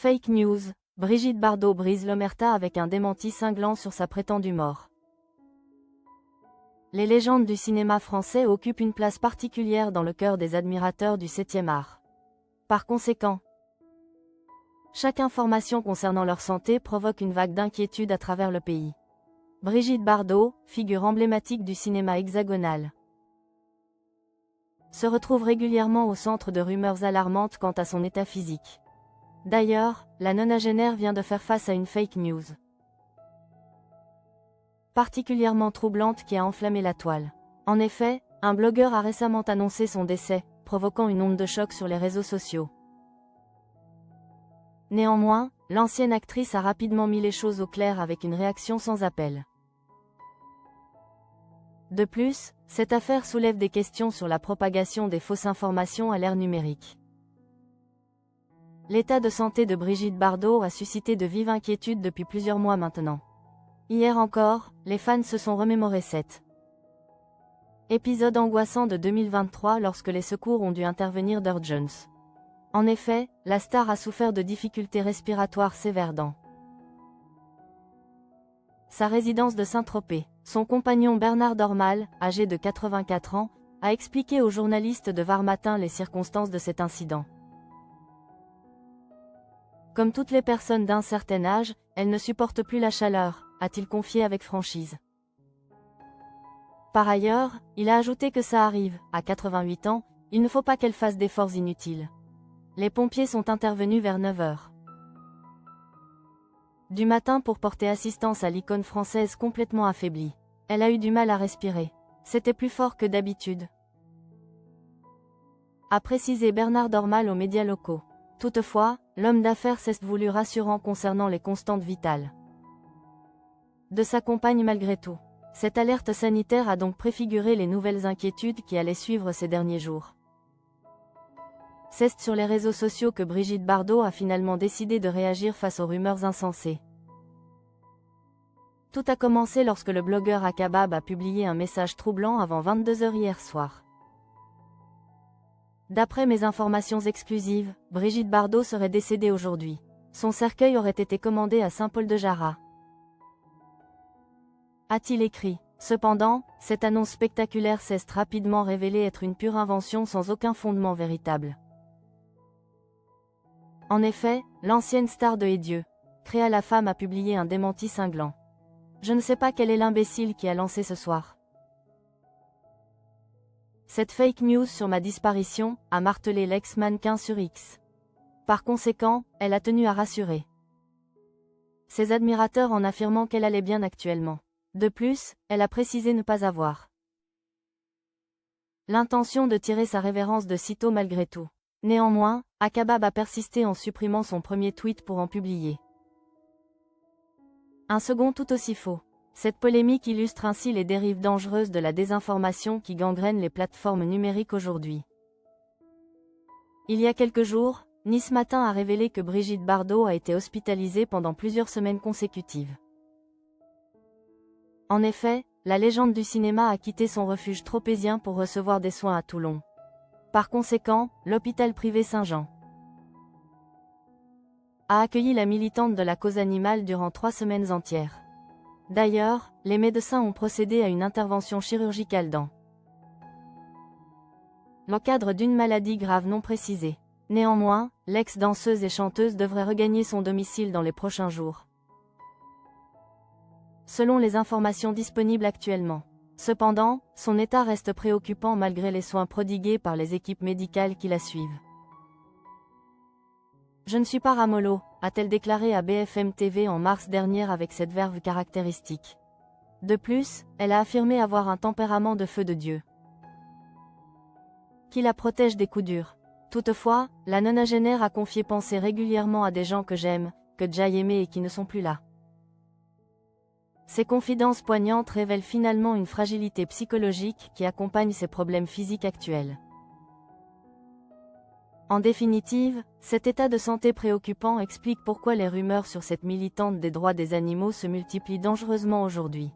Fake news, Brigitte Bardot brise l'omerta avec un démenti cinglant sur sa prétendue mort. Les légendes du cinéma français occupent une place particulière dans le cœur des admirateurs du 7e art. Par conséquent, chaque information concernant leur santé provoque une vague d'inquiétude à travers le pays. Brigitte Bardot, figure emblématique du cinéma hexagonal, se retrouve régulièrement au centre de rumeurs alarmantes quant à son état physique. D'ailleurs, la nonagénaire vient de faire face à une fake news particulièrement troublante qui a enflammé la toile. En effet, un blogueur a récemment annoncé son décès, provoquant une onde de choc sur les réseaux sociaux. Néanmoins, l'ancienne actrice a rapidement mis les choses au clair avec une réaction sans appel. De plus, cette affaire soulève des questions sur la propagation des fausses informations à l'ère numérique. L'état de santé de Brigitte Bardot a suscité de vives inquiétudes depuis plusieurs mois maintenant. Hier encore, les fans se sont remémorés cet épisode angoissant de 2023 lorsque les secours ont dû intervenir d'urgence. En effet, la star a souffert de difficultés respiratoires sévères dans sa résidence de Saint-Tropez. Son compagnon Bernard Dormal, âgé de 84 ans, a expliqué aux journalistes de Var Matin les circonstances de cet incident. Comme toutes les personnes d'un certain âge, elle ne supporte plus la chaleur, a-t-il confié avec franchise. Par ailleurs, il a ajouté que ça arrive, à 88 ans, il ne faut pas qu'elle fasse d'efforts inutiles. Les pompiers sont intervenus vers 9 h du matin pour porter assistance à l'icône française complètement affaiblie. Elle a eu du mal à respirer. C'était plus fort que d'habitude, a précisé Bernard Dormal aux médias locaux. Toutefois, l'homme d'affaires s'est voulu rassurant concernant les constantes vitales de sa compagne malgré tout. Cette alerte sanitaire a donc préfiguré les nouvelles inquiétudes qui allaient suivre ces derniers jours. C'est sur les réseaux sociaux que Brigitte Bardot a finalement décidé de réagir face aux rumeurs insensées. Tout a commencé lorsque le blogueur Akabab a publié un message troublant avant 22 h hier soir. D'après mes informations exclusives, Brigitte Bardot serait décédée aujourd'hui. Son cercueil aurait été commandé à Saint-Paul-de-Jarrat, a-t-il écrit. Cependant, cette annonce spectaculaire s'est rapidement révélée être une pure invention sans aucun fondement véritable. En effet, l'ancienne star de Et Dieu créa la femme a publié un démenti cinglant. Je ne sais pas quel est l'imbécile qui a lancé ce soir cette fake news sur ma disparition, a martelé l'ex-mannequin sur X. Par conséquent, elle a tenu à rassurer ses admirateurs en affirmant qu'elle allait bien actuellement. De plus, elle a précisé ne pas avoir l'intention de tirer sa révérence de sitôt malgré tout. Néanmoins, Akabab a persisté en supprimant son premier tweet pour en publier un second tout aussi faux. Cette polémique illustre ainsi les dérives dangereuses de la désinformation qui gangrènent les plateformes numériques aujourd'hui. Il y a quelques jours, Nice Matin a révélé que Brigitte Bardot a été hospitalisée pendant plusieurs semaines consécutives. En effet, la légende du cinéma a quitté son refuge tropézien pour recevoir des soins à Toulon. Par conséquent, l'hôpital privé Saint-Jean a accueilli la militante de la cause animale durant 3 semaines entières. D'ailleurs, les médecins ont procédé à une intervention chirurgicale dans le cadre d'une maladie grave non précisée. Néanmoins, l'ex-danseuse et chanteuse devrait regagner son domicile dans les prochains jours, selon les informations disponibles actuellement. Cependant, son état reste préoccupant malgré les soins prodigués par les équipes médicales qui la suivent. Je ne suis pas ramollo, a-t-elle déclaré à BFM TV en mars dernier avec cette verve caractéristique. De plus, elle a affirmé avoir un tempérament de feu de Dieu qui la protège des coups durs. Toutefois, la nonagénaire a confié penser régulièrement à des gens que j'aime, que j'ai aimés et qui ne sont plus là. Ces confidences poignantes révèlent finalement une fragilité psychologique qui accompagne ses problèmes physiques actuels. En définitive, cet état de santé préoccupant explique pourquoi les rumeurs sur cette militante des droits des animaux se multiplient dangereusement aujourd'hui.